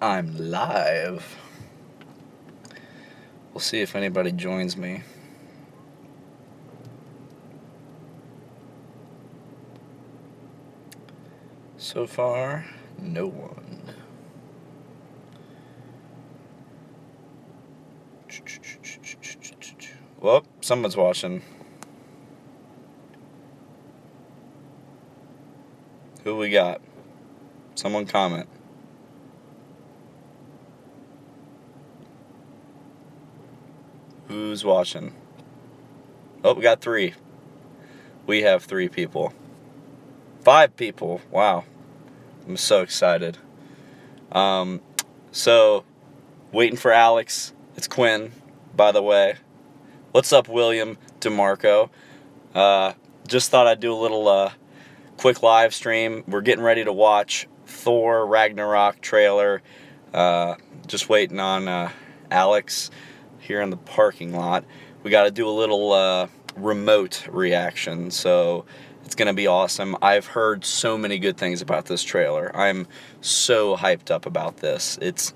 I'm live. We'll see if anybody joins me. So far, no one. Well, someone's watching. Who we got? Someone comment. Who's watching? Oh, we got 3. We have 3 people. 5 people. Wow. I'm so excited. So, waiting for Alex. It's Quinn, by the way. What's up, William DeMarco? Just thought I'd do a little quick live stream. We're getting ready to watch Thor Ragnarok trailer. Just waiting on Alex here in the parking lot. We got to do a little remote reaction, so it's going to be awesome. I've heard so many good things about this trailer. I'm so hyped up about this. It's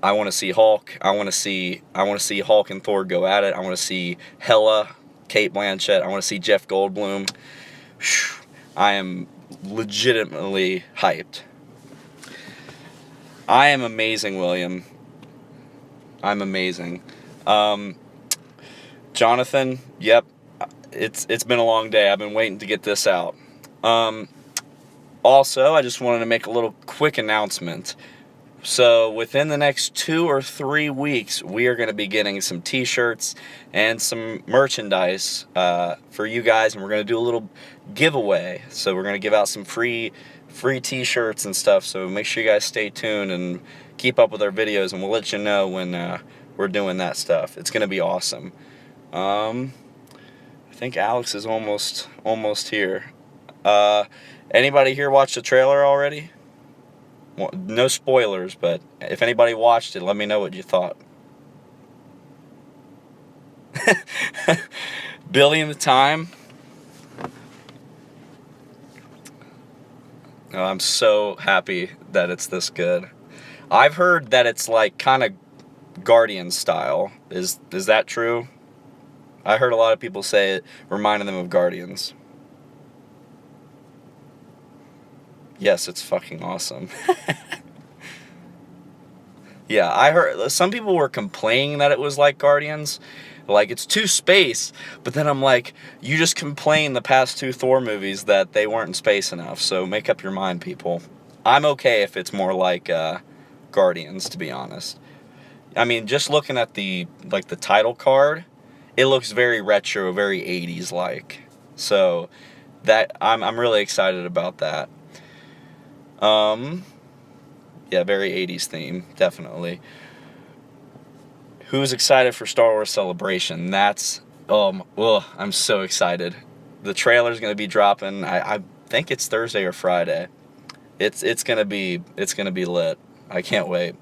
I want to see Hulk. I want to see Hulk and Thor go at it. I want to see Hela, Kate Blanchett. I want to see Jeff Goldblum. I am legitimately hyped. I am amazing, William. I'm amazing. Jonathan, yep. It's been a long day. I've been waiting to get this out. Also, I just wanted to make a little quick announcement. So within the next 2 or 3 weeks, we are going to be getting some t-shirts and some merchandise for you guys, and we're going to do a little giveaway. So we're going to give out some free t-shirts and stuff, so make sure you guys stay tuned and keep up with our videos, and we'll let you know when we're doing that stuff. It's going to be awesome. I think Alex is almost here. Anybody here watch the trailer already? Well, no spoilers, but if anybody watched it, let me know what you thought. Billy in the Time. Oh, I'm so happy that it's this good. I've heard that it's like kind of Guardian style. Is that true? I heard a lot of people say it reminded them of Guardians. Yes, it's fucking awesome. Yeah, I heard some people were complaining that it was like Guardians, like it's too space, but then I'm like, you just complained the past 2 Thor movies that they weren't in space enough, so make up your mind, people. I'm okay if it's more like Guardians, to be honest. I mean, just looking at the title card, it looks very retro, very 80s like. So that I'm really excited about that. Yeah, very 80s theme, definitely. Who's excited for Star Wars Celebration? That's I'm so excited. The trailer's gonna be dropping. I think it's Thursday or Friday. It's gonna be lit. I can't wait.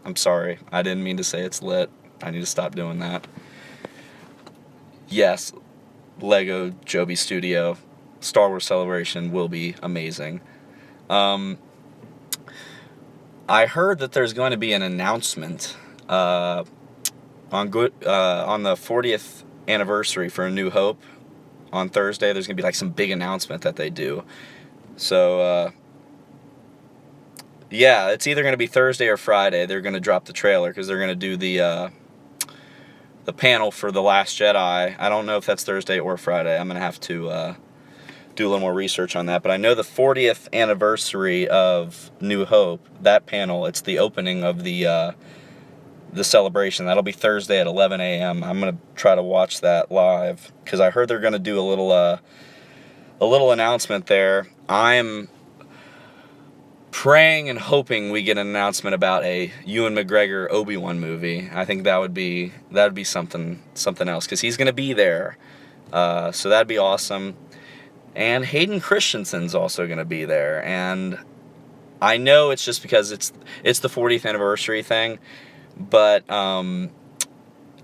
I'm sorry, I didn't mean to say it's lit. I need to stop doing that. Yes, Lego Joby Studio Star Wars Celebration will be amazing. I heard that there's going to be an announcement on the 40th anniversary for A New Hope on Thursday. There's going to be like some big announcement that they do. So yeah, it's either going to be Thursday or Friday. They're going to drop the trailer because they're going to do the panel for The Last Jedi. I don't know if that's Thursday or Friday. I'm going to have to do a little more research on that, but I know the 40th anniversary of New Hope, that panel, it's the opening of the celebration. That'll be Thursday at 11 a.m. I'm going to try to watch that live because I heard they're going to do a little announcement there. I'm praying and hoping we get an announcement about a Ewan McGregor Obi-Wan movie. I think that would be something else because he's going to be there. So that'd be awesome. And Hayden Christensen's also going to be there. And I know it's just because it's the 40th anniversary thing, but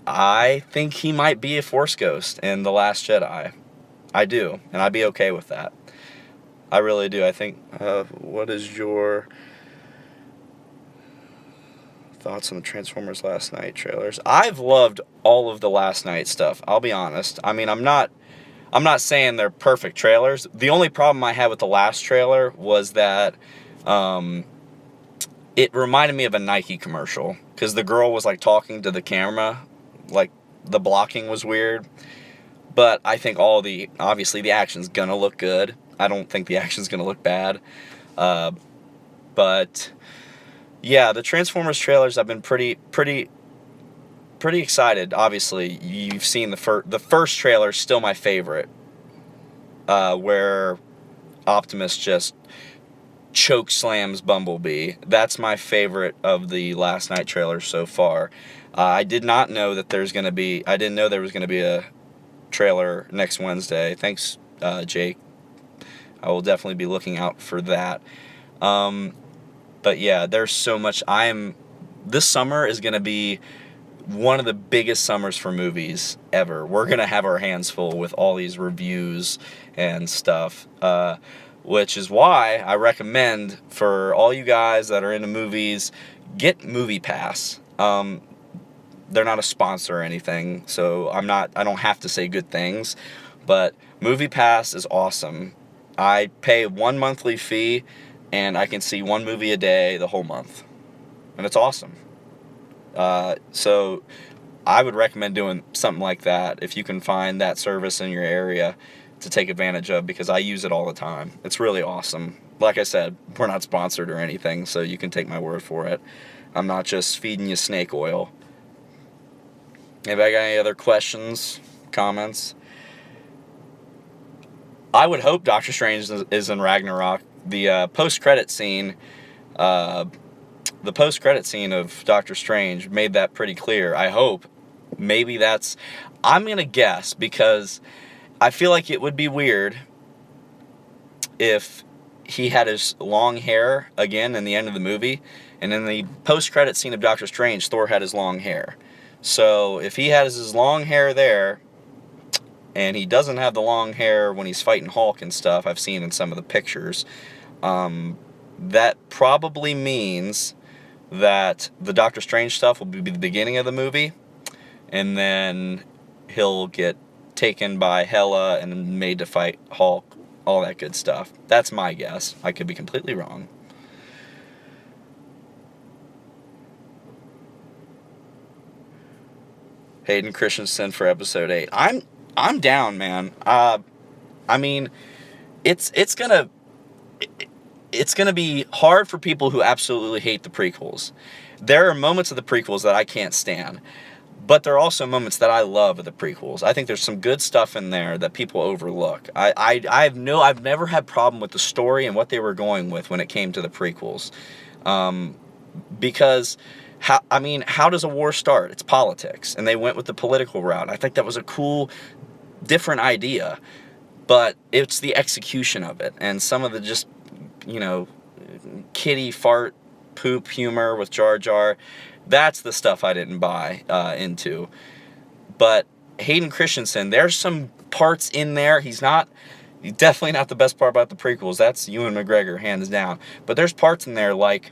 I think he might be a Force ghost in The Last Jedi. I do, and I'd be okay with that. I really do. I think, what is your Thoughts on the Transformers Last Night trailers? I've loved all of the Last Night stuff. I'll be honest. I mean, I'm not saying they're perfect trailers. The only problem I had with the last trailer was that it reminded me of a Nike commercial, because the girl was like talking to the camera, like the blocking was weird. But I think obviously the action's gonna look good. I don't think the action's gonna look bad. But yeah, the Transformers trailers, I've been pretty excited. Obviously, you've seen the first trailer, still my favorite, where Optimus just choke slams Bumblebee. That's my favorite of the Last Night trailers so far. I did not know that I didn't know there was gonna be a trailer next Wednesday. Thanks, Jake. I will definitely be looking out for that. But yeah, there's so much. This summer is going to be one of the biggest summers for movies ever. We're going to have our hands full with all these reviews and stuff, which is why I recommend for all you guys that are into movies, get Movie Pass. They're not a sponsor or anything, so I don't have to say good things, but Movie Pass is awesome. I pay one monthly fee, and I can see one movie a day the whole month, and it's awesome. So I would recommend doing something like that if you can find that service in your area to take advantage of, because I use it all the time. It's really awesome. Like I said, we're not sponsored or anything, so you can take my word for it. I'm not just feeding you snake oil. Anybody got any other questions, comments? I would hope Doctor Strange is in Ragnarok. The post-credit scene of Doctor Strange made that pretty clear. I hope. Maybe I'm going to guess, because I feel like it would be weird if he had his long hair again in the end of the movie, and in the post-credit scene of Doctor Strange, Thor had his long hair. So if he has his long hair there, and he doesn't have the long hair when he's fighting Hulk and stuff, I've seen in some of the pictures, that probably means that the Doctor Strange stuff will be the beginning of the movie, and then he'll get taken by Hela and made to fight Hulk, all that good stuff. That's my guess. I could be completely wrong. Hayden Christensen for episode 8. I'm down, man. I mean, it's gonna be hard for people who absolutely hate the prequels. There are moments of the prequels that I can't stand, but there are also moments that I love of the prequels. I think there's some good stuff in there that people overlook. I've never had problem with the story and what they were going with when it came to the prequels, because how does a war start? It's politics, and they went with the political route. I think that was a cool, different idea, but it's the execution of it, and some of the just, kitty fart poop humor with Jar Jar, that's the stuff I didn't buy into. But Hayden Christensen, there's some parts in there, he's definitely not the best part about the prequels, that's Ewan McGregor, hands down, but there's parts in there like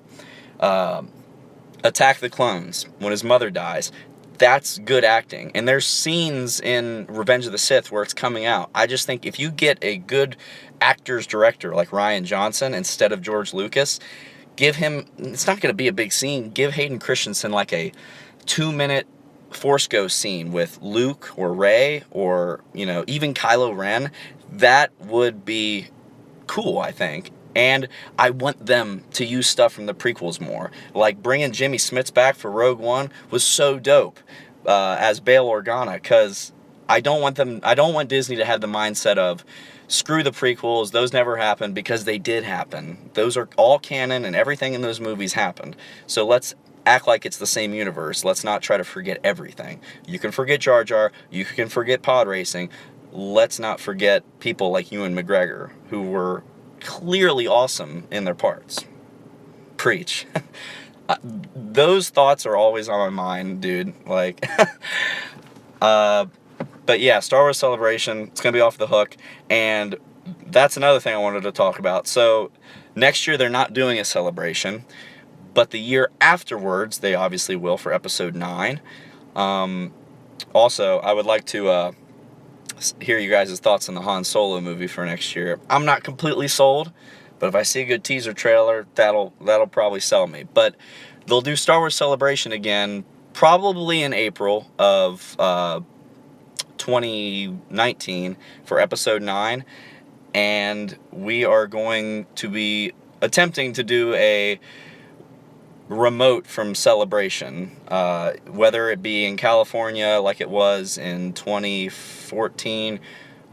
Attack the Clones, when his mother dies. That's good acting. And there's scenes in Revenge of the Sith where it's coming out. I just think if you get a good actor's director like Rian Johnson instead of George Lucas, give him, it's not going to be a big scene, give Hayden Christensen like a 2-minute Force Ghost scene with Luke or Rey or, even Kylo Ren. That would be cool, I think. And I want them to use stuff from the prequels more. Like bringing Jimmy Smits back for Rogue One was so dope as Bail Organa, because I don't want Disney to have the mindset of screw the prequels, those never happened, because they did happen. Those are all canon, and everything in those movies happened. So let's act like it's the same universe. Let's not try to forget everything. You can forget Jar Jar, you can forget pod racing. Let's not forget people like Ewan McGregor, who were clearly awesome in their parts. Preach. Those thoughts are always on my mind, dude. Like, but yeah, Star Wars Celebration, it's gonna be off the hook, and that's another thing I wanted to talk about. So next year they're not doing a celebration, But the year afterwards, they obviously will for Episode 9. Also, I would like to hear you guys' thoughts on the Han Solo movie for next year. I'm not completely sold, but if I see a good teaser trailer, that'll probably sell me. But they'll do Star Wars Celebration again, probably in April of 2019 for Episode 9, and we are going to be attempting to do a remote from Celebration, whether it be in California like it was in 2014,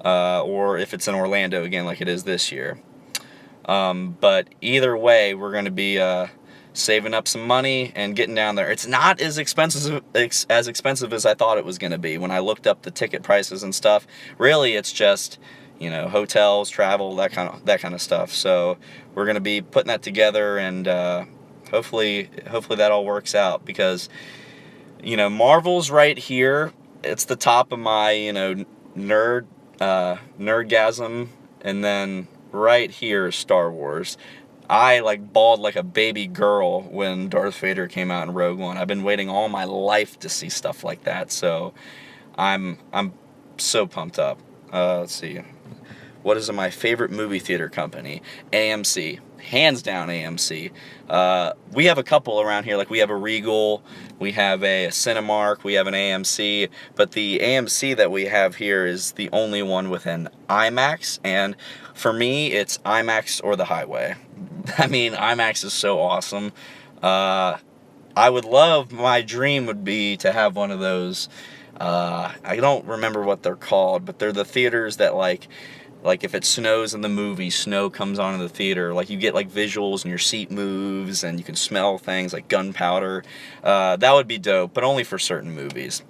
or if it's in Orlando again like it is this year. But either way, we're going to be saving up some money and getting down there. It's not as expensive as I thought it was going to be when I looked up the ticket prices and stuff. Really, it's just, you know, hotels, travel, that kind of stuff. So we're going to be putting that together, and hopefully that all works out, because, you know, Marvel's right here. It's the top of my, you know, nerdgasm, and then right here is Star Wars. I bawled like a baby girl when Darth Vader came out in Rogue One. I've been waiting all my life to see stuff like that, so I'm so pumped up. Let's see. What is my favorite movie theater company? AMC. Hands down AMC. We have a couple around here. Like, we have a Regal, we have a Cinemark, we have an AMC, but the AMC that we have here is the only one with an IMAX, and for me, it's IMAX or the highway. I mean, IMAX is so awesome. My dream would be to have one of those. I don't remember what they're called, but they're the theaters that like if it snows in the movie, snow comes on in the theater. Like, you get like visuals and your seat moves and you can smell things like gunpowder. That would be dope, but only for certain movies.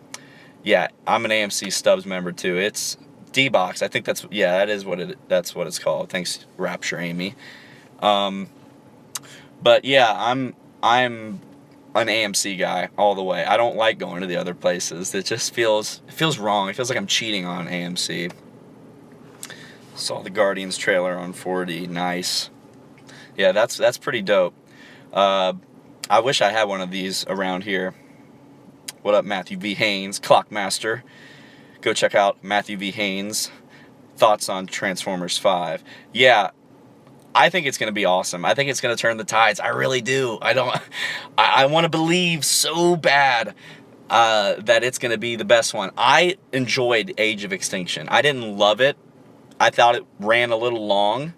Yeah, I'm an AMC Stubs member too. It's D-Box. I think that's what it's called. Thanks, Rapture Amy. But yeah, I'm an AMC guy all the way. I don't like going to the other places. It feels wrong. It feels like I'm cheating on AMC. Saw the Guardians trailer on 4D. Nice. Yeah, that's pretty dope. I wish I had one of these around here. What up, Matthew V. Haynes, Clockmaster? Go check out Matthew V. Haynes' thoughts on Transformers 5. Yeah, I think it's going to be awesome. I think it's going to turn the tides. I really do. I want to believe so bad that it's going to be the best one. I enjoyed Age of Extinction. I didn't love it. I thought it ran a little long,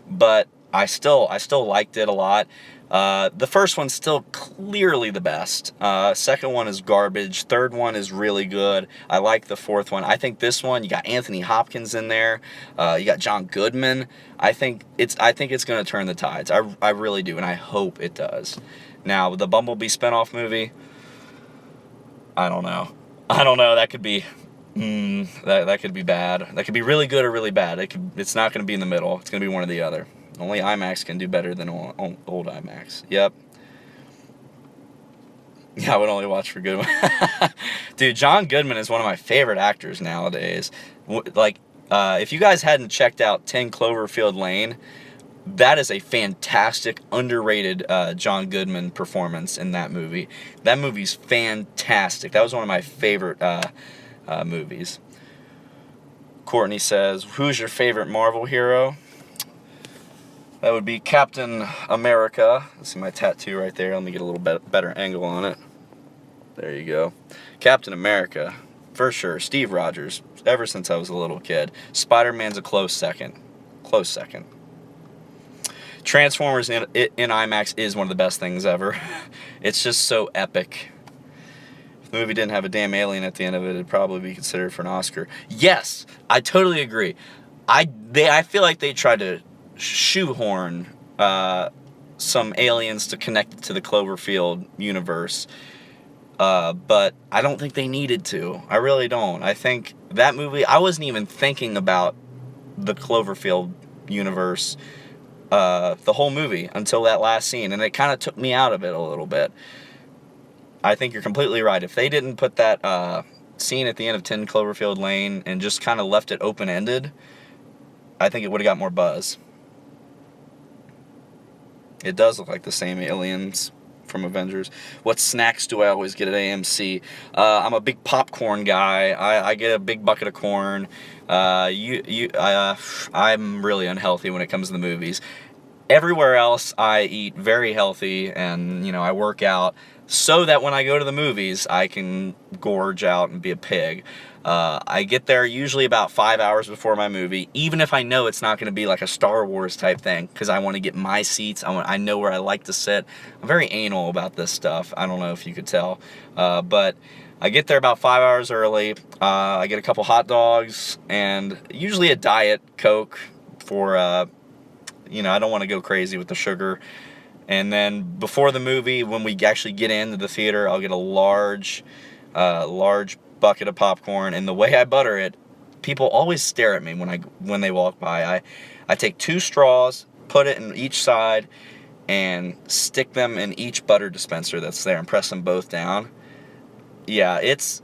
but I still liked it a lot. The first one's still clearly the best. Second one is garbage. Third one is really good. I like the fourth one. I think this one, you got Anthony Hopkins in there. You got John Goodman. I think it's going to turn the tides. I really do, and I hope it does. Now, the Bumblebee spinoff movie, I don't know. That could be that could be bad. That could be really good or really bad. It's not going to be in the middle. It's going to be one or the other. Only IMAX can do better than old IMAX. Yep. Yeah, I would only watch for good one. Dude, John Goodman is one of my favorite actors nowadays. If you guys hadn't checked out 10 Cloverfield Lane, that is a fantastic, underrated John Goodman performance in that movie. That movie's fantastic. That was one of my favorite movies. Courtney says, who's your favorite Marvel hero? That would be Captain America. Let's see my tattoo right there. Let me get a little bit better angle on it. There you go. Captain America, for sure. Steve Rogers, ever since I was a little kid. Spider-Man's a close second. Close second. Transformers in IMAX is one of the best things ever. It's just so epic. If the movie didn't have a damn alien at the end of it, it'd probably be considered for an Oscar. Yes, I totally agree. I feel like they tried to shoehorn some aliens to connect it to the Cloverfield universe, but I don't think they needed to. I really don't. I think that movie, I wasn't even thinking about the Cloverfield universe the whole movie until that last scene, and it kind of took me out of it a little bit. I think you're completely right. If they didn't put that scene at the end of 10 Cloverfield Lane and just kind of left it open-ended, I think it would have got more buzz. It does look like the same aliens from Avengers. What snacks do I always get at AMC? I'm a big popcorn guy. I get a big bucket of corn. I'm really unhealthy when it comes to the movies. Everywhere else, I eat very healthy, and I work out so that when I go to the movies, I can gorge out and be a pig. I get there usually about 5 hours before my movie, even if I know it's not going to be like a Star Wars type thing, because I want to get my seats. I know where I like to sit. I'm very anal about this stuff. I don't know if you could tell, but I get there about 5 hours early. I get a couple hot dogs and usually a Diet Coke for I don't want to go crazy with the sugar. And then before the movie, when we actually get into the theater, I'll get a large bucket of popcorn. And the way I butter it, people always stare at me when they walk by. I take 2 straws, put it in each side, and stick them in each butter dispenser that's there, and press them both down. Yeah, it's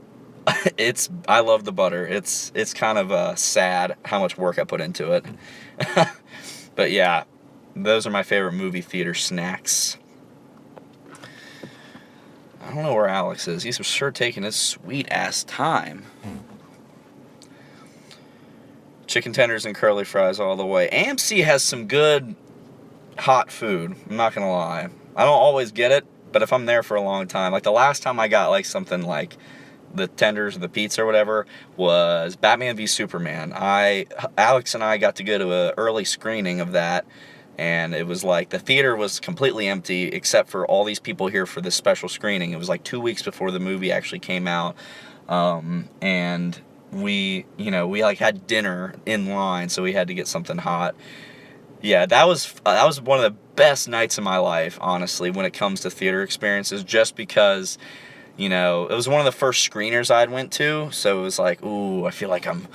I love the butter. It's kind of sad how much work I put into it. But yeah, those are my favorite movie theater snacks. I don't know where Alex is. He's for sure taking his sweet-ass time. Chicken tenders and curly fries all the way. AMC has some good hot food. I'm not going to lie. I don't always get it, but if I'm there for a long time. Like the last time I got like something like the tenders or the pizza or whatever was Batman v Superman. Alex and I got to go to an early screening of that, and it was like the theater was completely empty except for all these people here for this special screening. It was like 2 weeks before the movie actually came out, and we like had dinner in line, so we had to get something hot. Yeah, that was one of the best nights of my life, honestly, when it comes to theater experiences, just because it was one of the first screeners I'd went to, so it was like, ooh, I feel like I'm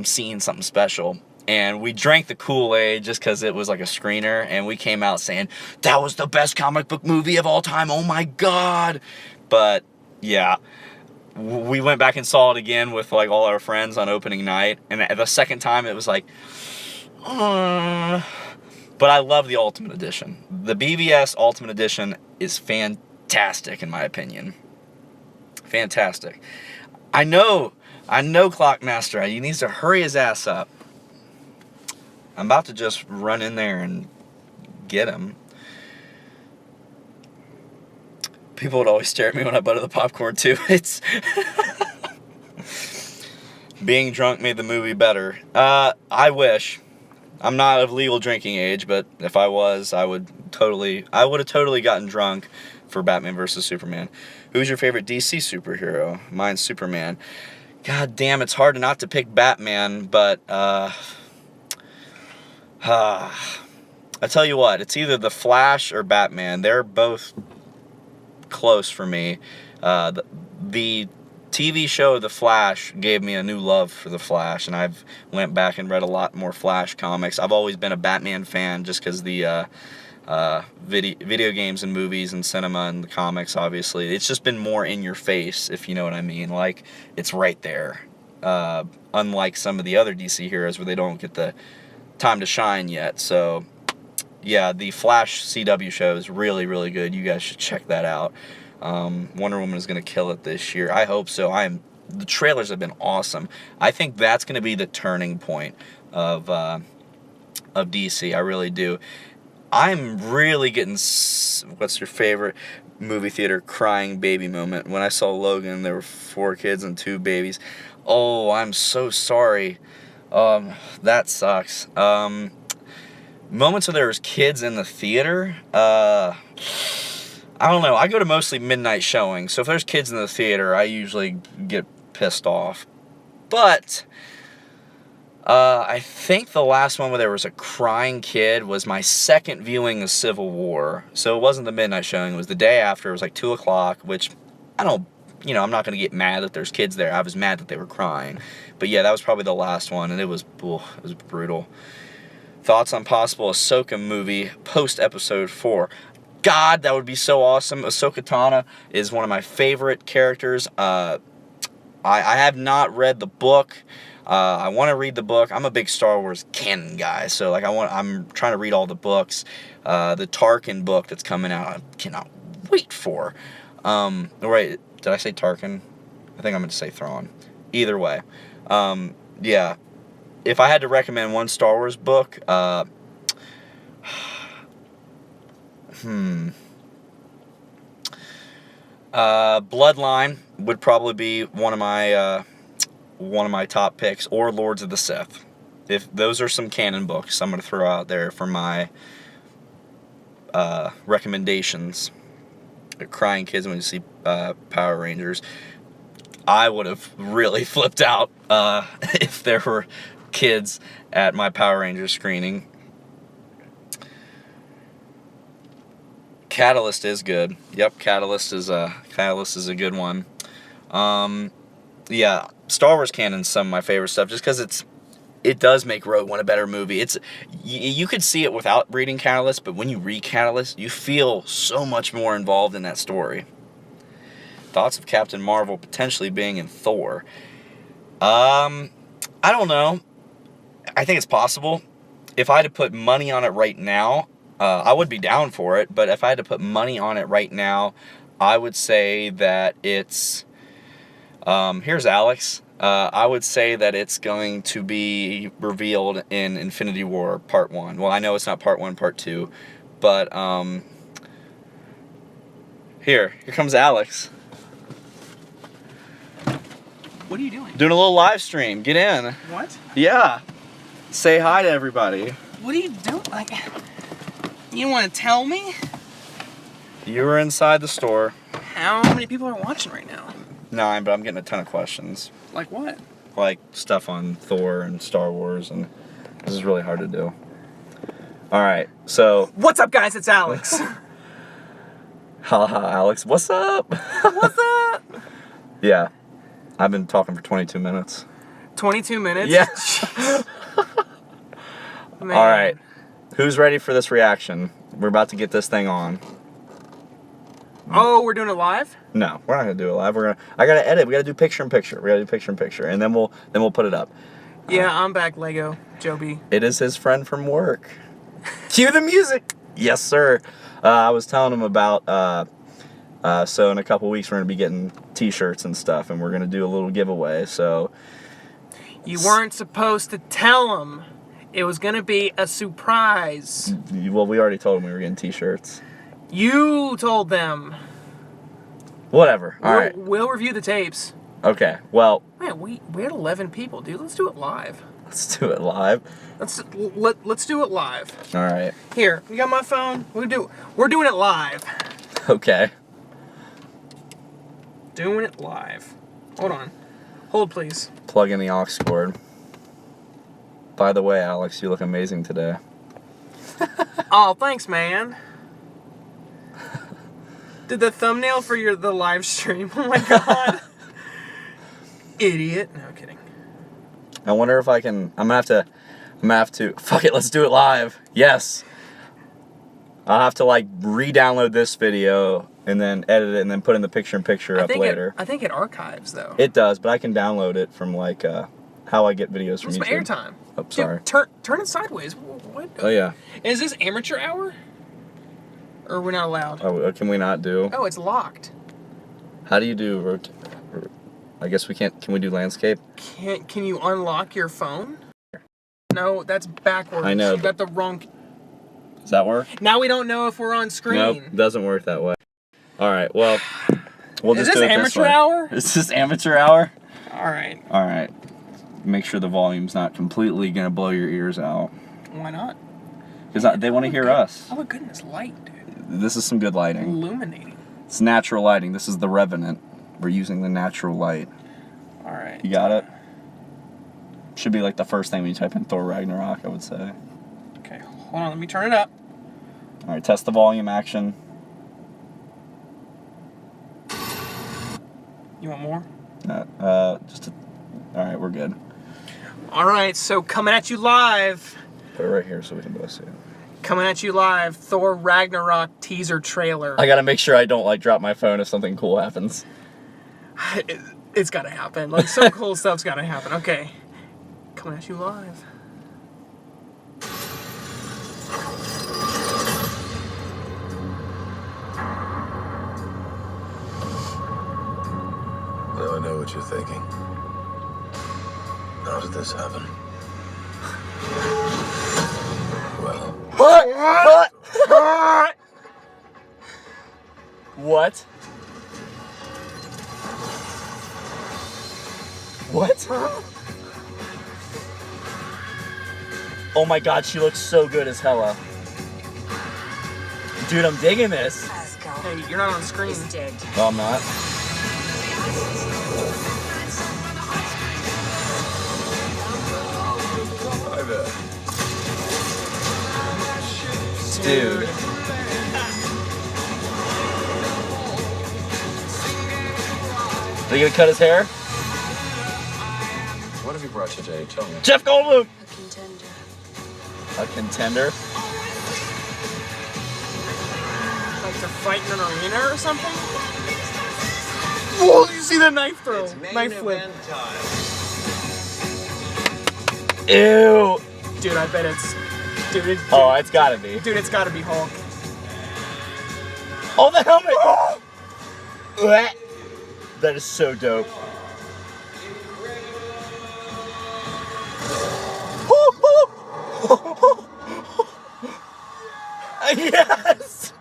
seeing something special. And we drank the Kool-Aid just because it was like a screener, and we came out saying, that was the best comic book movie of all time, oh my god! But, yeah, we went back and saw it again with like all our friends on opening night, and the second time it was like, but I love the Ultimate Edition. The BVS Ultimate Edition is fantastic in my opinion. Fantastic. I know Clockmaster. He needs to hurry his ass up. I'm about to just run in there and get him. People would always stare at me when I butter the popcorn too. It's being drunk made the movie better. I wish. I'm not of legal drinking age, but if I was, I would have totally gotten drunk for Batman vs. Superman. Who's your favorite DC superhero? Mine's Superman. God damn, it's hard not to pick Batman, but I tell you what, it's either The Flash or Batman. They're both close for me. The TV show The Flash gave me a new love for The Flash, and I've went back and read a lot more Flash comics. I've always been a Batman fan just because the video games and movies and cinema and the comics, obviously. It's just been more in your face, if you know what I mean. Like, it's right there. Unlike some of the other DC heroes where they don't get the time to shine yet. So, yeah, the Flash CW show is really, really good. You guys should check that out. Wonder Woman is going to kill it this year. I hope so. The trailers have been awesome. I think that's going to be the turning point of DC. I really do. I'm really getting... What's your favorite movie theater crying baby moment? When I saw Logan, there were 4 kids and 2 babies. Oh, I'm so sorry. That sucks. Moments where there was kids in the theater, I don't know. I go to mostly midnight showings, so if there's kids in the theater, I usually get pissed off. But I think the last one where there was a crying kid was my second viewing of Civil War. So it wasn't the midnight showing. It was the day after. It was like 2 o'clock, which I'm not going to get mad that there's kids there. I was mad that they were crying. But yeah, that was probably the last one, and it was brutal. Thoughts on possible Ahsoka movie post-episode 4. God, that would be so awesome. Ahsoka Tano is one of my favorite characters. I have not read the book. I want to read the book. I'm a big Star Wars canon guy, so I'm trying to read all the books. the Tarkin book that's coming out. I cannot wait for. Right, did I say Tarkin? I think I meant to say Thrawn. Either way. Yeah. If I had to recommend one Star Wars book, Bloodline would probably be one of my top picks, or Lords of the Sith. If those are some canon books, I'm going to throw out there for my recommendations. Crying kids when you see Power Rangers. I would have really flipped out if there were kids at my Power Rangers screening. Catalyst is good. Yep, Catalyst is a good one. Yeah, Star Wars canon's some of my favorite stuff, just because it does make Rogue One a better movie. You could see it without reading Catalyst, but when you read Catalyst, you feel so much more involved in that story. Thoughts of Captain Marvel potentially being in Thor? I don't know. I think it's possible. If I had to put money on it right now, I would be down for it, but if I had to put money on it right now, I would say that it's... here's Alex. I would say that it's going to be revealed in Infinity War Part 1. Well, I know it's not Part 1, Part 2, but here comes Alex. What are you doing? Doing a little live stream. Get in. What? Yeah. Say hi to everybody. What are you doing? Like, you want to tell me? You were inside the store. How many people are watching right now? 9, but I'm getting a ton of questions. Like what? Like stuff on Thor and Star Wars, and this is really hard to do. Alright, so... What's up, guys? It's Alex. Haha, Alex, what's up? What's up? Yeah. I've been talking for 22 minutes. 22 minutes? Yeah. Man. Alright. Who's ready for this reaction? We're about to get this thing on. Oh, we're doing it live? No, we're not gonna do it live. I gotta edit. We gotta do picture in picture. And then we'll put it up. Yeah, I'm back, Lego Joby. It is his friend from work. Cue the music. Yes, sir. I was telling him about. So in a couple weeks we're gonna be getting T-shirts and stuff, and we're gonna do a little giveaway. So you weren't supposed to tell him. It was gonna be a surprise. Well, we already told him we were getting T-shirts. You told them. Whatever. All right. We'll review the tapes. Okay. Well. Man, we had 11 people, dude. Let's do it live. Let's do it live. Let's do it live. All right. Here, you got my phone. We're doing it live. Okay. Doing it live. Hold on. Hold, please. Plug in the aux cord. By the way, Alex, you look amazing today. Oh, thanks, man. Did the thumbnail for the live stream? Oh my god. Idiot. No kidding. I wonder if I can. I'm gonna have to. Fuck it. Let's do it live. Yes. I'll have to like re-download this video and then edit it and then put in the picture-in-picture up later. I think it archives though. It does, but I can download it from like how I get videos from What's YouTube. my airtime? Oh, sorry. Dude, turn it sideways. What? Oh yeah. Is this amateur hour? Or we're not allowed? Oh, can we not do? Oh, it's locked. How do you do I guess we can't. Can we do landscape? Can you unlock your phone? No, that's backwards. I know. You got the wrong. Does that work? Now we don't know if we're on screen. Nope, doesn't work that way. All right, well, we'll just do it this way. Is this amateur hour? Is this amateur hour? All right. All right. Make sure the volume's not completely gonna blow your ears out. Why not? Because they want to hear us. Oh, look good in this light, dude. This is some good lighting. Illuminating. It's natural lighting. This is the Revenant. We're using the natural light. All right. You got it? Should be like the first thing when you type in Thor Ragnarok, I would say. Okay, hold on. Let me turn it up. All right, test the volume action. You want more? All right, we're good. All right, so coming at you live. Put it right here so we can both see it. Coming at you live, Thor Ragnarok teaser trailer. I gotta make sure I don't like drop my phone if something cool happens. It's gotta happen. Like, some cool stuff's gotta happen. Okay. Coming at you live. what you're thinking. How did this happen? Well, What? What? What? Oh my god, she looks so good as Hela. Dude, I'm digging this. Hey, you're not on screen. Dead. No, I'm not. hi there. Dude. Are you gonna cut his hair? What have you brought today? Tell me. Jeff Goldblum! A contender. A contender? Like to fight in an arena or something? Whoa, you see the knife throw? Knife flip. Ew! Dude, I bet it's... Dude, Oh, it's gotta be. dude, it's gotta be Hulk. Oh, the helmet! Blech. That is so dope. Yes!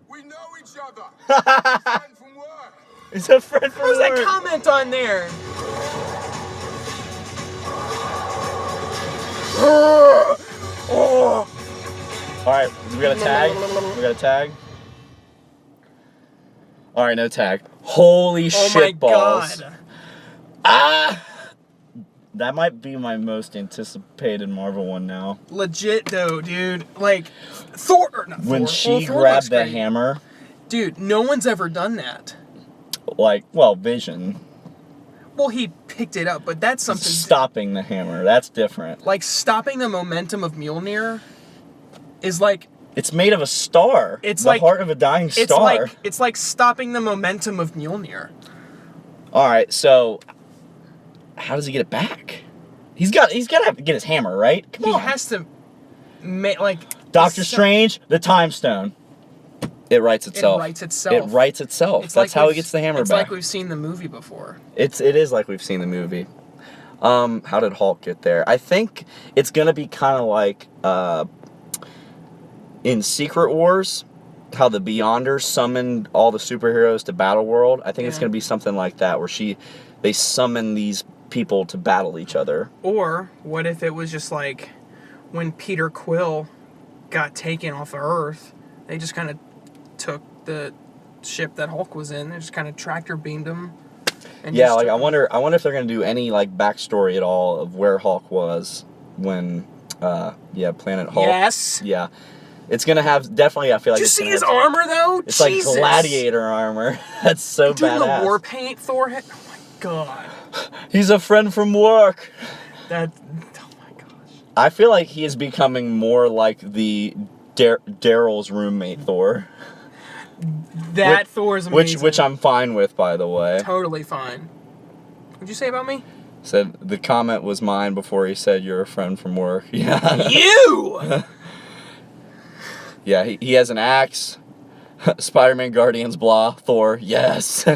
We know each other. Friend from work. It's a friend from What was that work. comment on there? Oh. All right, we got a tag. We got a tag. All right, no tag. Holy Oh shit my balls! god. Ah, that might be my most anticipated Marvel one now. Legit though, dude. Like, Thor, or not When Thor. she Well, Thor looks grabbed the great. hammer, Dude, no one's ever done that. like, well, Vision Well, he picked it up, but that's something... stopping the hammer. That's different. Like, stopping the momentum of Mjolnir is like... It's made of a star. It's the like- heart of a dying star. It's like stopping the momentum of Mjolnir. All right, so how does he get it back? He's got to have to get his hammer, right? Come He on. has to make, like... Doctor so- Strange, the time stone. It writes itself. It writes itself. It writes itself. It's That's like how he we've- gets the hammer It's back. like we've seen the movie before. It is like we've seen the movie. How did Hulk get there? I think it's gonna be kind of like in Secret Wars, how the Beyonders summoned all the superheroes to Battle World. I think it's Yeah. gonna be something like that, where they summon these people to battle each other. Or what if it was just like when Peter Quill got taken off of Earth, they just kind of took the ship that Hulk was in, they just kind of tractor beamed him. And Yeah, just like took I him. wonder if they're gonna do any like backstory at all of where Hulk was when, Planet Hulk. Yes. Yeah, it's gonna have definitely. I feel like Did you it's see gonna his have- armor though? It's Jesus. like gladiator armor. That's so Dude, badass. the war paint Thor had. Oh my god. He's a friend from work. That. Oh my gosh. I feel like he is becoming more like the Daryl's roommate Thor, That Thor's amazing. which I'm fine with, by the way. totally fine. What'd you say about me? Said the comment was mine before he said you're a friend from work. Yeah, You. yeah. He has an axe. Spider-Man, Guardians, blah. Thor, yes.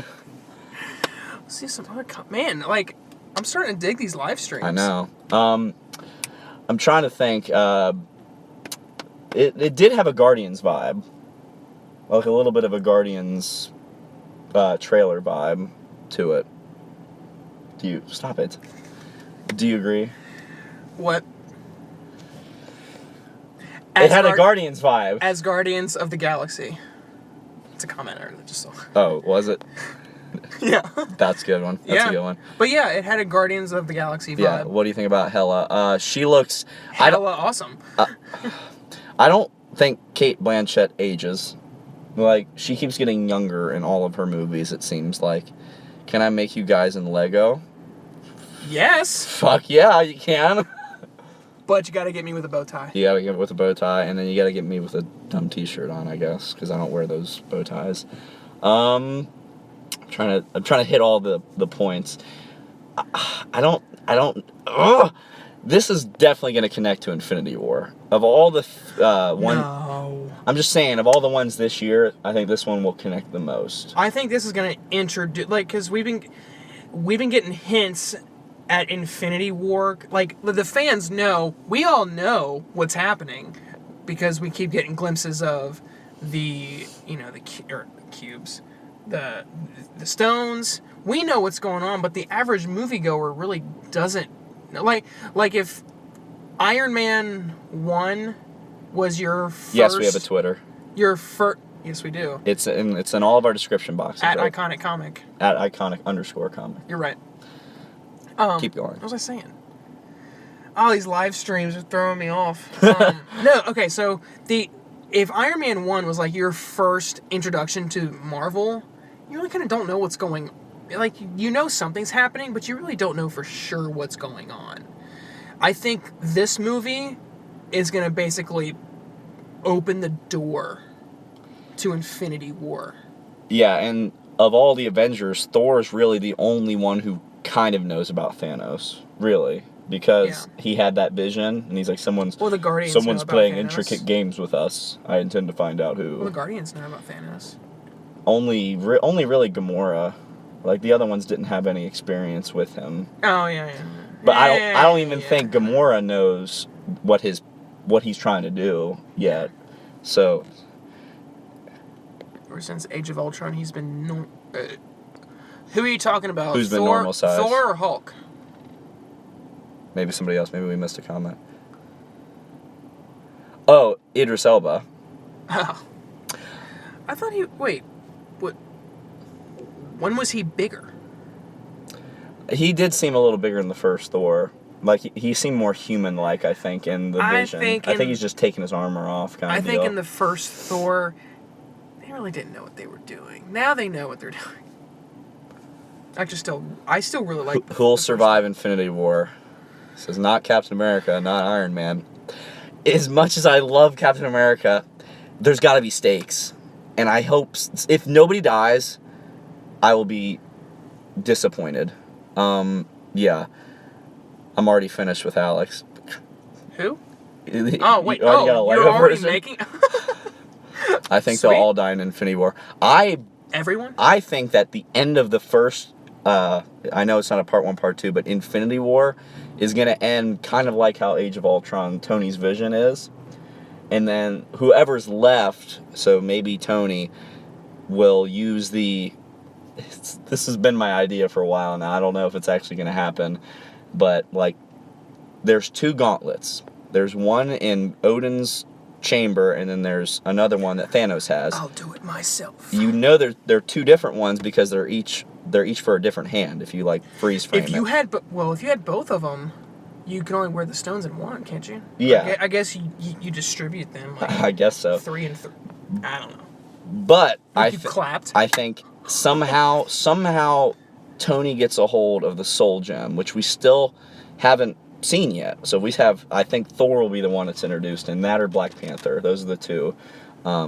See some other man. Like, I'm starting to dig these live streams. I know. I'm trying to think. It did have a Guardians vibe, like a little bit of a Guardians trailer vibe to it. Stop it? Do you agree? What? It had a Guardians vibe. As Guardians of the Galaxy. It's a comment I just saw. Oh, was it? Yeah. That's a good one. That's yeah. a good one. But yeah, it had a Guardians of the Galaxy vibe. Yeah. What do you think about Hela? She looks. I don't. Hella awesome. I don't think Cate Blanchett ages. Like, she keeps getting younger in all of her movies, it seems like. Can I make you guys in Lego? Yes. Fuck yeah, you can. But you gotta get me with a bow tie. You gotta get with a bow tie, and then you gotta get me with a dumb t-shirt on, I guess, because I don't wear those bow ties. I'm trying to hit all the points. I don't, this is definitely going to connect to Infinity War. Of all the one, No. I'm just saying, of all the ones this year, I think this one will connect the most. I think this is gonna introduce, like, because we've been getting hints at Infinity War. Like, the fans know, we all know what's happening because we keep getting glimpses of the cubes, the stones. We know what's going on, but the average moviegoer really doesn't. Like if Iron Man 1 was your first... Yes, we have a Twitter. Your first... Yes, we do. It's in all of our description boxes. At right? Iconic Comic. At iconic_comic. You're right. Keep going. What was I saying? Oh, these live streams are throwing me off. No, okay, so if Iron Man 1 was like your first introduction to Marvel, you really kind of don't know what's going on. Like, you know something's happening, but you really don't know for sure what's going on. I think this movie is going to basically open the door to Infinity War. Yeah, and of all the Avengers, Thor is really the only one who kind of knows about Thanos, really. Because he had that vision, and he's like, someone's the Guardians know about playing Thanos. intricate games with us. I intend to find out who. Well, the Guardians know about Thanos. Only really Gamora. Like, the other ones didn't have any experience with him. Oh, yeah. But I don't even think Gamora knows what he's trying to do yet. So Ever since Age of Ultron, he's been who are you talking about? Who's been normal size? Thor or Hulk? maybe somebody else. Maybe we missed a comment. Oh, Idris Elba. Oh. I thought what? When was he bigger? He did seem a little bigger in the first Thor. Like, he seemed more human-like, I think, in the Vision. I think he's just taking his armor off, kind of deal. I think in the first Thor, they really didn't know what they were doing. Now they know what they're doing. I still really like... Who'll survive Infinity War? This is not Captain America, not Iron Man. As much as I love Captain America, there's got to be stakes. And I hope... If nobody dies, I will be disappointed. Yeah. I'm already finished with Alex. Who? Oh, wait. You're already making... I think they'll all die in Infinity War. Everyone? I think that the end of the first... I know it's not a part 1, part 2, but Infinity War is going to end kind of like how Age of Ultron, Tony's vision is. And then whoever's left, so maybe Tony, will use the... This has been my idea for a while now. I don't know if it's actually going to happen. But, like, there's 2 gauntlets. There's one in Odin's chamber, and then there's another one that Thanos has. I'll do it myself. You know they're 2 different ones because they're each for a different hand, if you, like, freeze frame if you had both of them, you can only wear the stones in one, can't you? Yeah. I guess you distribute them. Like, I guess so. 3 and 3. I don't know. But clapped. I think somehow Tony gets a hold of the Soul Gem, which we still haven't seen yet. So I think Thor will be the one that's introduced, and that or Black Panther. Those are the 2.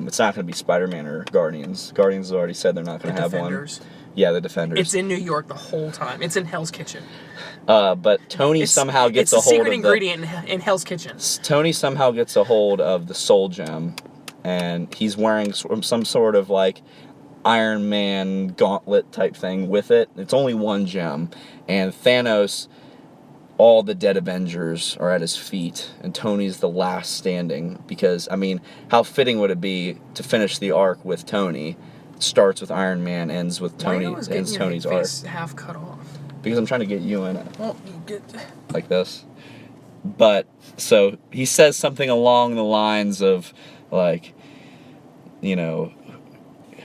It's not going to be Spider-Man or Guardians. Guardians has already said they're not going to have Defenders. one. Yeah, the Defenders. It's in New York the whole time. It's in Hell's Kitchen. But Tony somehow gets a hold of It's the secret ingredient in Hell's Kitchen. Tony somehow gets a hold of the Soul Gem, and he's wearing some sort of, like, Iron Man gauntlet type thing with it. It's only 1 gem. And Thanos, all the dead Avengers are at his feet, and Tony's the last standing. Because, I mean, how fitting would it be to finish the arc with Tony? It starts with Iron Man, ends with Tony, ends Tony's arc. Half cut off. Because I'm trying to get you in it. Well, you get... Like this. But, so, he says something along the lines of, like, you know,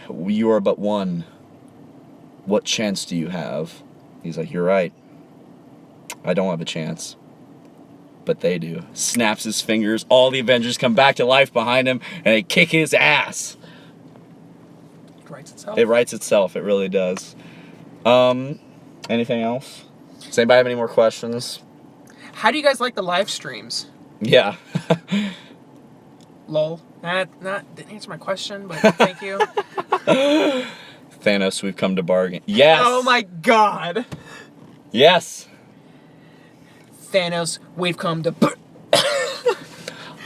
you are but one. What chance do you have? He's like, you're right. I don't have a chance. But they do. Snaps his fingers. All the Avengers come back to life behind him, and they kick his ass. It writes itself. It writes itself. It really does. Anything else? Does anybody have any more questions? How do you guys like the live streams? Yeah. Lol. That didn't answer my question, but thank you. Thanos, we've come to bargain. Yes. Oh my god. Yes. Thanos, we've come to.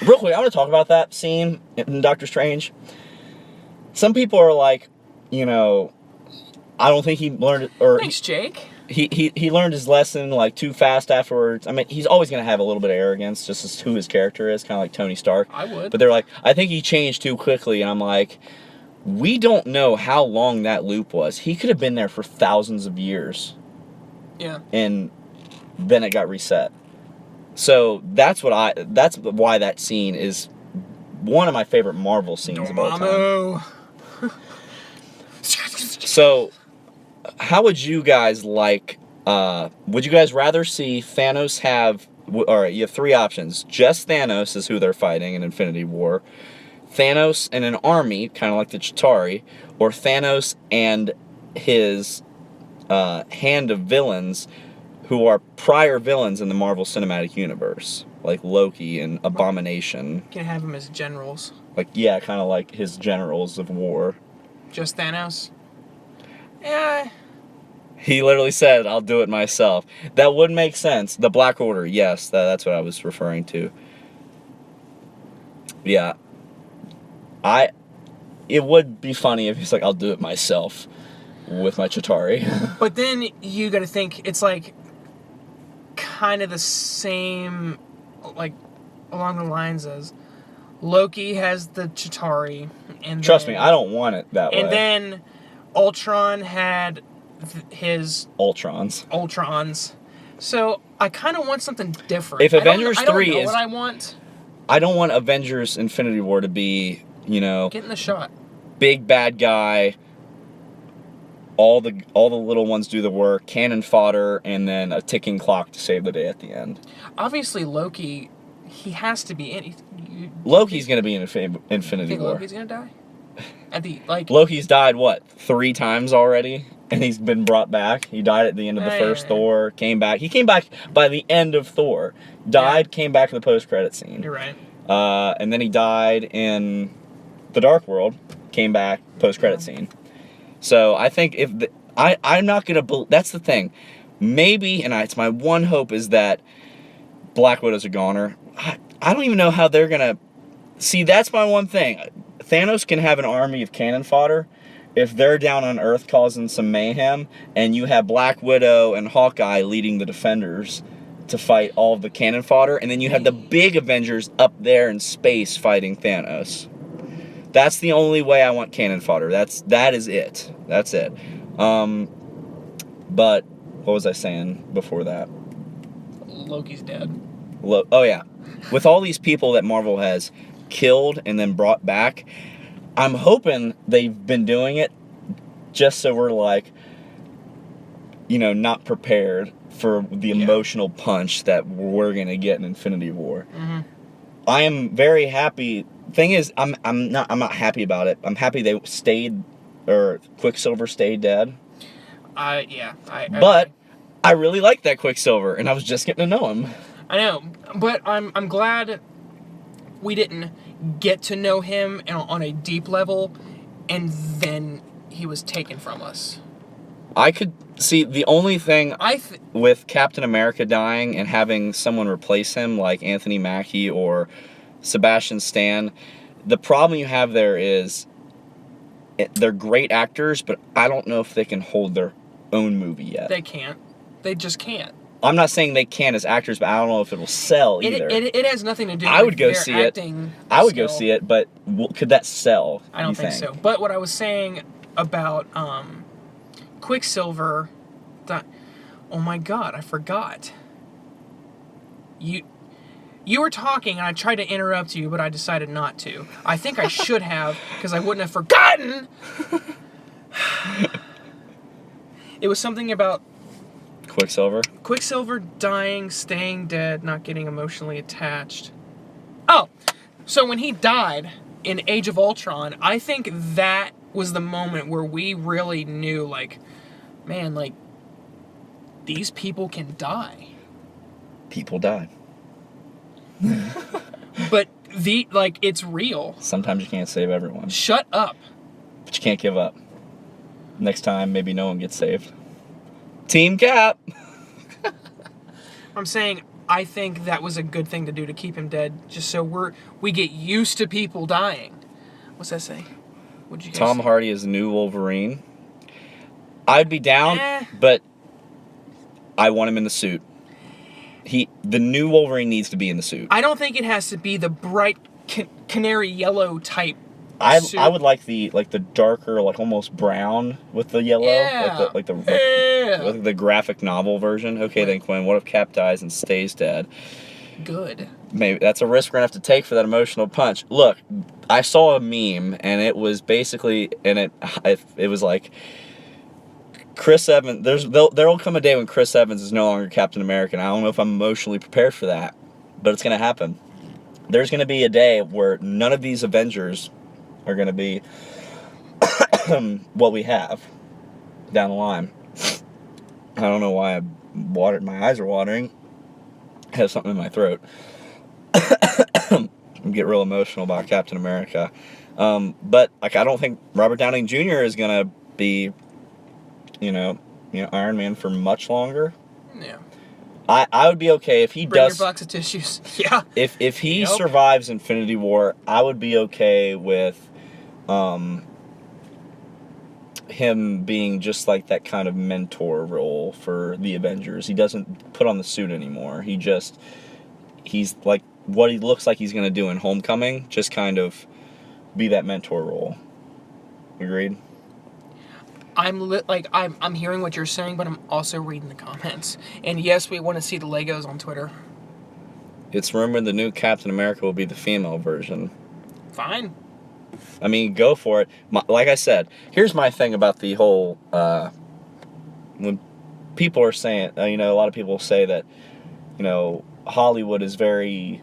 Real quick, I want to talk about that scene in Doctor Strange. Some people are like, you know, I don't think he learned, or Thanks, Jake. he learned his lesson like too fast afterwards. I mean, he's always going to have a little bit of arrogance, just as who his character is, kind of like Tony Stark. I would. But they're like, I think he changed too quickly, and I'm like, we don't know how long that loop was. He could have been there for thousands of years. Yeah. And then it got reset. So that's why that scene is one of my favorite Marvel scenes of all time. Dormammu. So, how would you guys like? Would you guys rather see Thanos have? All right, you have three options. Just Thanos is who they're fighting in Infinity War. Thanos and an army, kind of like the Chitauri, or Thanos and his hand of villains, who are prior villains in the Marvel Cinematic Universe, like Loki and Abomination. Can have him as generals. Like, yeah, kind of like his generals of war. Just Thanos? Yeah. He literally said, I'll do it myself. That would make sense. The Black Order, yes, that's what I was referring to. Yeah. It would be funny if he's like, I'll do it myself with my Chitauri. But then you gotta think, it's like kind of the same, like along the lines as Loki has the Chitauri, and Trust me, I don't want it that way. And then Ultron had his Ultrons. So I kind of want something different. If Avengers I don't 3 know is what I want. I don't want Avengers Infinity War to be, you know, Get in the shot. Big bad guy. All the little ones do the work, cannon fodder, and then a ticking clock to save the day at the end. Obviously, Loki, he has to be in. Loki's gonna be in Infinity Think War. Loki's gonna die? Loki's died what 3 times already, and he's been brought back. He died at the end of the first Thor. Came back. He came back by the end of Thor. Died. Came back in the post-credit scene. You're right. And then he died in the Dark World. Came back post-credit scene. So I think I'm not gonna. That's the thing. Maybe, and it's my one hope is that Black Widow's a goner. I don't even know how they're gonna. See, that's my one thing. Thanos can have an army of cannon fodder if they're down on Earth causing some mayhem, and you have Black Widow and Hawkeye leading the Defenders to fight all of the cannon fodder, and then you have the big Avengers up there in space fighting Thanos. That's the only way I want cannon fodder. That is it. That's it. But what was I saying before that? Loki's dead. Oh yeah, with all these people that Marvel has killed and then brought back, I'm hoping they've been doing it just so we're like, you know, not prepared for the emotional punch that we're gonna get in Infinity War. Mm-hmm. I am very happy. Thing is, I'm not happy about it. I'm happy they stayed, or Quicksilver stayed dead. But I really like that Quicksilver, and I was just getting to know him. I know, but I'm glad we didn't get to know him on a deep level, and then he was taken from us. I could see the only thing with Captain America dying and having someone replace him, like Anthony Mackie or Sebastian Stan, the problem you have there is they're great actors, but I don't know if they can hold their own movie yet. They can't. They just can't. I'm not saying they can't as actors, but I don't know if it'll sell either. It has nothing to do I with would go their see acting it. I would skill. go see it, but could that sell? I don't think so. But what I was saying about Quicksilver, oh my God, I forgot. You were talking, and I tried to interrupt you, but I decided not to. I think I should have, because I wouldn't have forgotten. It was something about Quicksilver dying, staying dead, not getting emotionally attached. Oh, so when he died in Age of Ultron, I think that was the moment where we really knew, like, man, like, these people can die. People die. But it's real. Sometimes you can't save everyone. Shut up. But you can't give up. Next time, maybe no one gets saved. Team Cap! I'm saying, I think that was a good thing to do to keep him dead, just so we get used to people dying. What's that say? What'd you guys Tom say? Hardy is the new Wolverine. I'd be down, Eh. but I want him in the suit. The new Wolverine needs to be in the suit. I don't think it has to be the bright canary yellow type suit. I would like the darker, like almost brown with the yellow, Yeah. like Yeah. the graphic novel version. Okay, Right. then Quinn, what if Cap dies and stays dead? Good. Maybe that's a risk we're gonna have to take for that emotional punch. Look, I saw a meme and it was basically, and it was like Chris Evans. There will come a day when Chris Evans is no longer Captain America. And I don't know if I'm emotionally prepared for that, but it's gonna happen. There's gonna be a day where none of these Avengers are gonna be what we have down the line. I don't know why my eyes are watering. I have something in my throat. Get real emotional about Captain America. But like, I don't think Robert Downey Jr. is gonna be, Iron Man for much longer. Yeah. I would be okay if he Bring does. your box of tissues. Yeah. If he Yep. survives Infinity War, I would be okay with him being just like that kind of mentor role for the Avengers. He doesn't put on the suit anymore. He's like what he looks like he's going to do in Homecoming, just kind of be that mentor role. Agreed? I'm hearing what you're saying, but I'm also reading the comments. And yes, we want to see the Legos on Twitter. It's rumored the new Captain America will be the female version. Fine. I mean, go for it. Like I said, here's my thing about the whole, when people are saying, a lot of people say that, Hollywood is very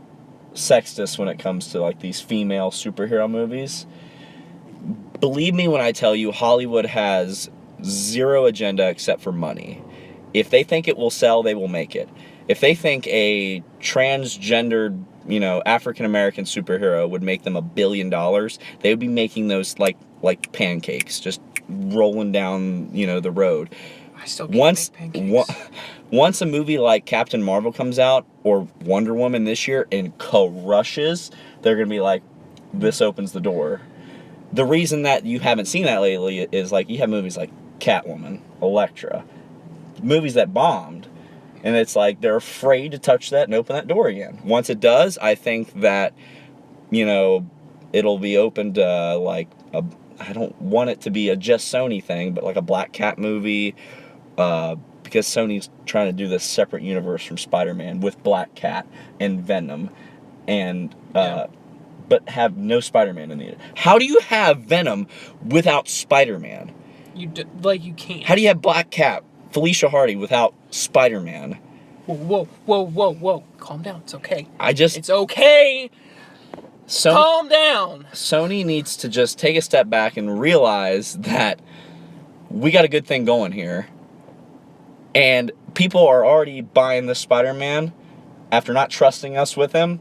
sexist when it comes to like these female superhero movies. Believe me when I tell you, Hollywood has zero agenda except for money. If they think it will sell, they will make it. If they think a transgendered, African American superhero would make them $1 billion, they would be making those like pancakes, just rolling down, the road. I still can't make pancakes. Once a movie like Captain Marvel comes out, or Wonder Woman this year, and crushes, they're going to be like, this opens the door. The reason that you haven't seen that lately is like you have movies like Catwoman, Elektra, movies that bombed, and it's like they're afraid to touch that and open that door again. Once it does, I think that, it'll be opened like I don't want it to be a just Sony thing, but like a Black Cat movie, because Sony's trying to do this separate universe from Spider-Man with Black Cat and Venom, and but have no Spider-Man in it. How do you have Venom without Spider-Man? You can't. How do you have Black Cat, Felicia Hardy without Spider-Man? Whoa. Calm down. It's okay. It's okay. Sony, Calm down. Sony needs to just take a step back and realize that we got a good thing going here. And people are already buying this Spider-Man after not trusting us with him.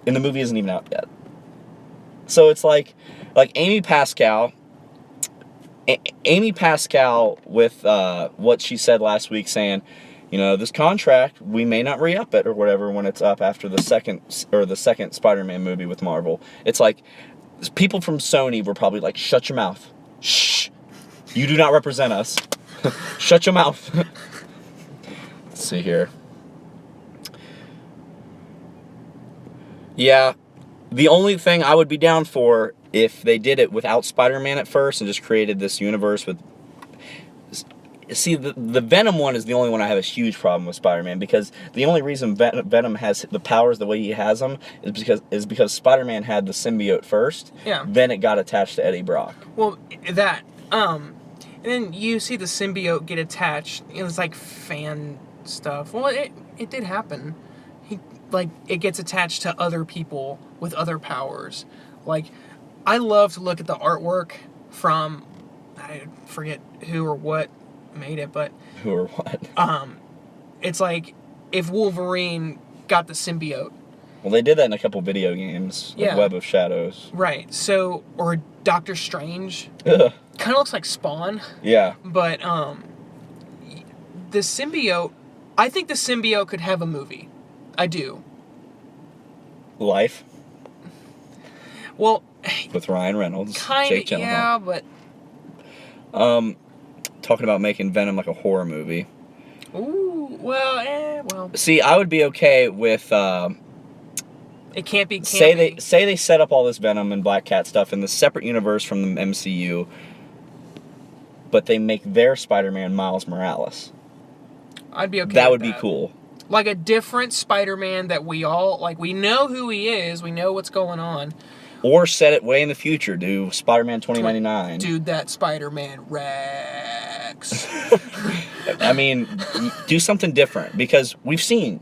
And the movie isn't even out yet. So it's like Amy Pascal with what she said last week, saying, this contract, we may not re-up it or whatever when it's up after the second Spider-Man movie with Marvel. It's like people from Sony were probably like, shut your mouth. Shh. You do not represent us. Shut your mouth. Let's see here. Yeah, the only thing I would be down for if they did it without Spider-Man at first and just created this universe with... See, the Venom one is the only one I have a huge problem with Spider-Man, because the only reason Venom has the powers the way he has them is because Spider-Man had the symbiote first. Yeah. Then it got attached to Eddie Brock. Well, and then you see the symbiote get attached. It was like fan stuff. Well, it did happen. It gets attached to other people with other powers. Like, I love to look at the artwork from, I forget who or what made it, but Who or what? it's like if Wolverine got the symbiote. Well, they did that in a couple video games, like Yeah. Web of Shadows. Right. So, or Doctor Strange. Ugh. Kind of looks like Spawn. Yeah. But the symbiote I think the symbiote could have a movie. I do. Life Well, with Ryan Reynolds, kind Jake of, Gyllenhaal. yeah, but... Talking about making Venom like a horror movie. Ooh, well... See, I would be okay with... It can't be say campy. they set up all this Venom and Black Cat stuff in the separate universe from the MCU, but they make their Spider-Man Miles Morales. I'd be okay That with would be cool. Like a different Spider-Man that we all... Like, we know who he is. We know what's going on. Or set it way in the future. Do Spider-Man 2099. Dude, that Spider-Man Rex. I mean, do something different. Because we've seen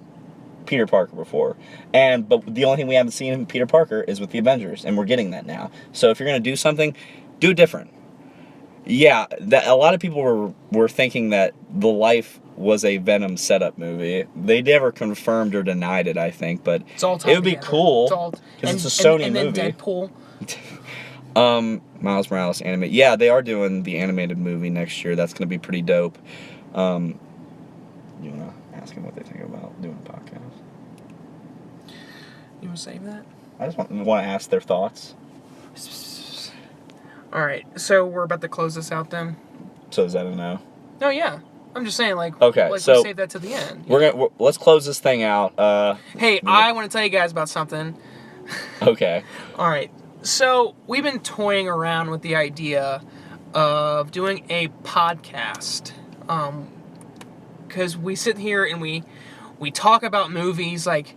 Peter Parker before. But the only thing we haven't seen in Peter Parker is with the Avengers. And we're getting that now. So if you're going to do something, do it different. Yeah, a lot of people were thinking that The Life was a Venom setup movie. They never confirmed or denied it, I think, but It's all it would be cool because it's a Sony and movie. Then Deadpool. Miles Morales animated. Yeah, they are doing the animated movie next year. That's going to be pretty dope. You want to ask them what they think about doing a podcast? You want to save that? I just want to ask their thoughts. All right, so we're about to close this out then. So is that a no? No, yeah. I'm just saying, like, Okay, like so we save that to the end. Let's close this thing out. Hey, I want to tell you guys about something. Okay. All right, so we've been toying around with the idea of doing a podcast, because we sit here and we talk about movies, like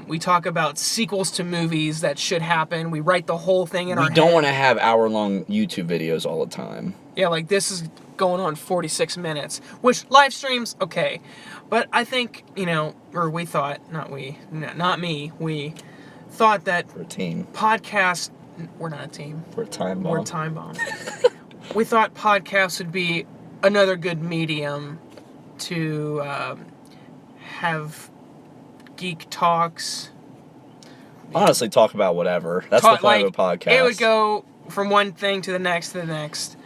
we talk about sequels to movies that should happen. We write the whole thing in our head. We don't want to have hour-long YouTube videos all the time. Yeah, like this is going on 46 minutes, which live streams, okay. But I think, or we thought, not me, we thought that We're a team. podcasts, we're not a team. We're a time bomb. We're a time bomb. We thought podcasts would be another good medium to have geek talks. Honestly, talk about whatever. That's the point of a podcast. It would go from one thing to the next to the next.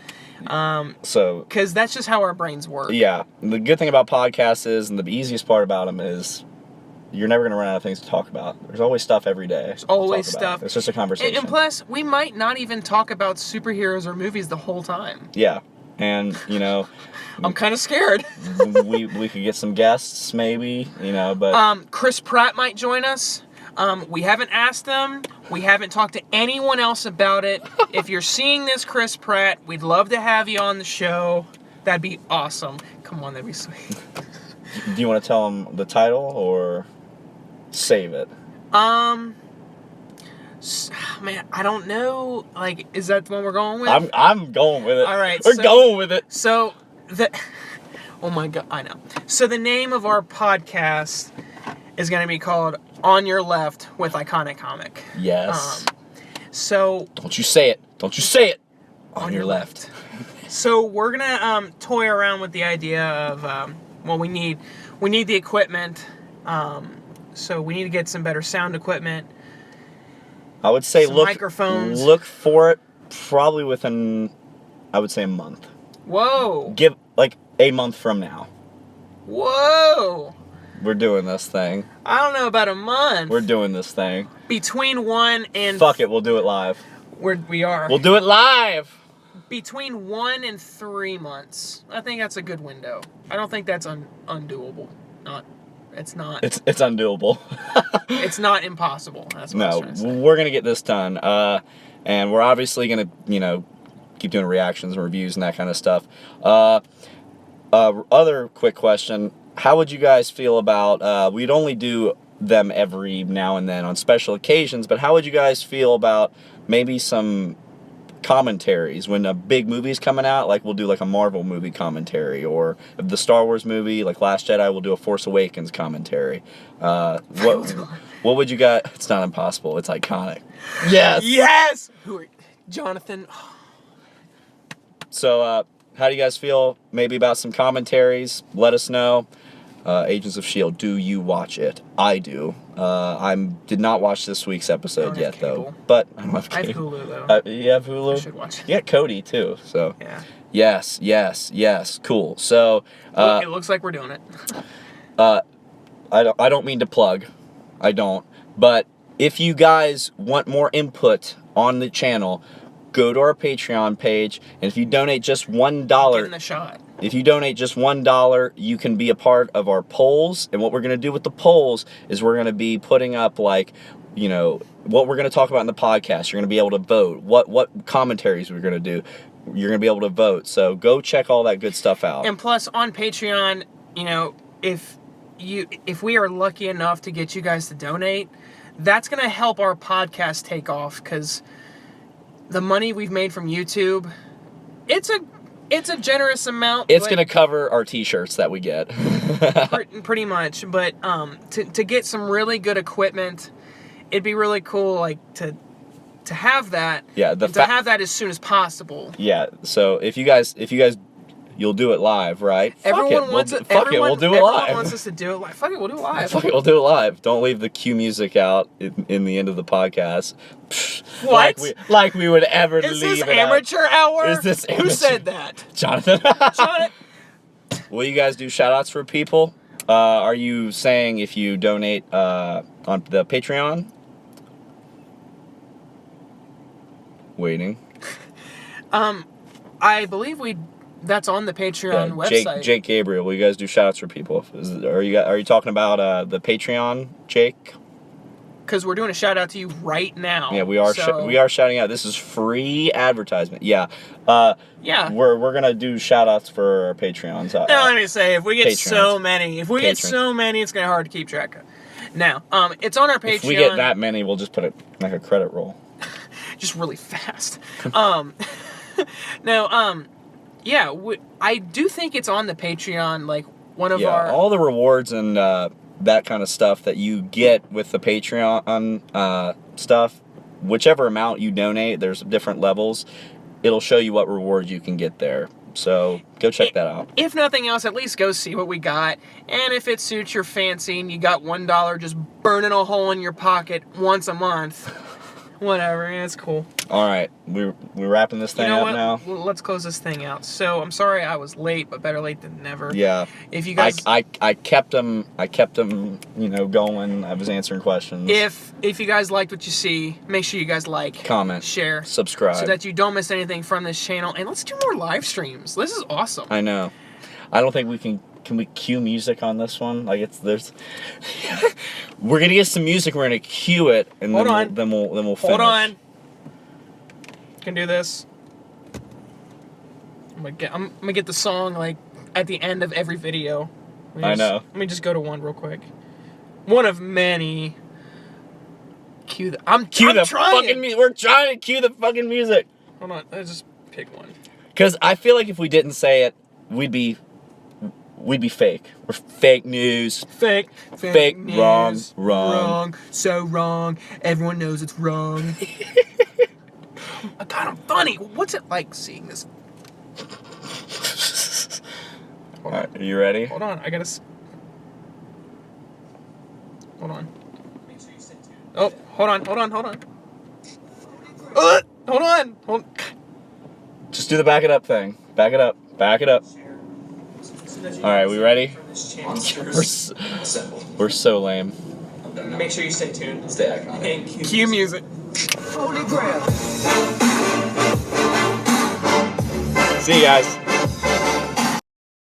So, because that's just how our brains work. yeah. The good thing about podcasts is, and the easiest part about them is, you're never going to run out of things to talk about. There's always stuff every day. There's always stuff. It's just a conversation. And plus, we might not even talk about superheroes or movies the whole time. Yeah. And, I'm kind of scared. we could get some guests, maybe, but... Chris Pratt might join us. We haven't asked them. We haven't talked to anyone else about it. If you're seeing this, Chris Pratt, we'd love to have you on the show. That'd be awesome. Come on, that'd be sweet. Do you want to tell them the title, or save it? Man, I don't know. Like, is that the one we're going with? I'm going with it. All right, We're going with it. So, oh my God, I know. So the name of our podcast is going to be called On Your Left with Iconic Comic. Yes. So... Don't you say it. Don't you say it. On your left. So we're going to toy around with the idea of, we need the equipment. So we need to get some better sound equipment. I would say some microphones. Look for it probably within, I would say, a month. Whoa. Give, like, a month from now. Whoa. We're doing this thing. I don't know about a month. We're doing this thing. Between 1 and... Fuck it, we'll do it live. We are. We'll do it live! Between 1 and 3 months. I think that's a good window. I don't think that's undoable. It's not. It's undoable. It's not impossible. That's what I was trying to say. We're gonna get this done. And we're obviously gonna, keep doing reactions and reviews and that kind of stuff. Other quick question. How would you guys feel about, we'd only do them every now and then on special occasions, but how would you guys feel about maybe some commentaries when a big movie's coming out? Like, we'll do like a Marvel movie commentary, or if the Star Wars movie, like Last Jedi, we'll do a Force Awakens commentary. What would you guys... It's not impossible. It's iconic. Yes! Yes! Jonathan... So, how do you guys feel maybe about some commentaries? Let us know. Agents of S.H.I.E.L.D., do you watch it? I do. I did not watch this week's episode yet, though. But I don't have cable. I have Hulu, though. You have Hulu? I should watch it. You got Cody, too, so... Yeah. Yes. Cool. So... it looks like we're doing it. I don't mean to plug. I don't. But if you guys want more input on the channel, go to our Patreon page, and if you donate just $1, Getting the shot. if you donate just $1, you can be a part of our polls. And what we're going to do with the polls is we're going to be putting up, like, you know, what we're going to talk about in the podcast. You're going to be able to vote. What commentaries we're going to do. You're going to be able to vote. So go check all that good stuff out. And plus, on Patreon, you know, if we are lucky enough to get you guys to donate, that's going to help our podcast take off, because the money we've made from YouTube, it's a generous amount. It's going to cover our t-shirts that we get. pretty much. But to get some really good equipment, it'd be really cool, like, to have that. Yeah, to have that as soon as possible. Yeah. So if you guys you'll do it live, right? Everyone wants it. Fuck it, we'll do it live. Everyone wants us to do it live. Fuck it, we'll do it live. Fuck it, we'll do it live. Don't leave the cue music out in the end of the podcast. What? Like we would ever Is leave this it out. amateur hour? Is this Who amateur? said that? Jonathan. Jonathan. Will you guys do shout-outs for people? Are you saying if you donate on the Patreon? Waiting. I believe that's on the Patreon website. Jake Gabriel, will you guys do shout-outs for people? Are you talking about the Patreon, Jake? Because we're doing a shout out to you right now. Yeah, we are. So, We are shouting out. This is free advertisement. Yeah. yeah. We're gonna do shout-outs for our Patreons. Now let me say, if we get Patrons. so many, it's gonna be hard to keep track of. Now, it's on our Patreon. If we get that many, we'll just put it like a credit roll. Just really fast. No, yeah, I do think it's on the Patreon, like one of our... all the rewards and that kind of stuff that you get with the Patreon stuff, whichever amount you donate, there's different levels. It'll show you what rewards you can get there. So go check that out. If nothing else, at least go see what we got. And if it suits your fancy and you got $1 just burning a hole in your pocket once a month, whatever, yeah, it's cool. All right, we're wrapping this thing up now. Well, let's close this thing out. So I'm sorry I was late, but better late than never. Yeah. If you guys, I kept them, you know, going. I was answering questions. If you guys liked what you see, make sure you guys like, comment, share, subscribe, so that you don't miss anything from this channel. And let's do more live streams. This is awesome. I know. I don't think we can. Can we cue music on this one? Like there's. We're gonna get some music. We're gonna cue it, and then we'll finish. Hold on. Can do this. I'm gonna get the song like at the end of every video. I know. Let me just go to one real quick. One of many. Cue the. I'm trying. Fucking music. We're trying to cue the fucking music. Hold on. Let's just pick one. Because I feel like if we didn't say it, we'd be fake. We're fake news. Fake News. Wrong. So wrong. Everyone knows it's wrong. God, I'm funny. What's it like seeing this? All right, are you ready? Hold on. I gotta. Hold on. Oh, hold on. Hold on. Just do the back it up thing. Back it up. All right, we ready? We're so lame. Make sure you stay tuned. Stay iconic. Cue music. Holy grail. See you guys.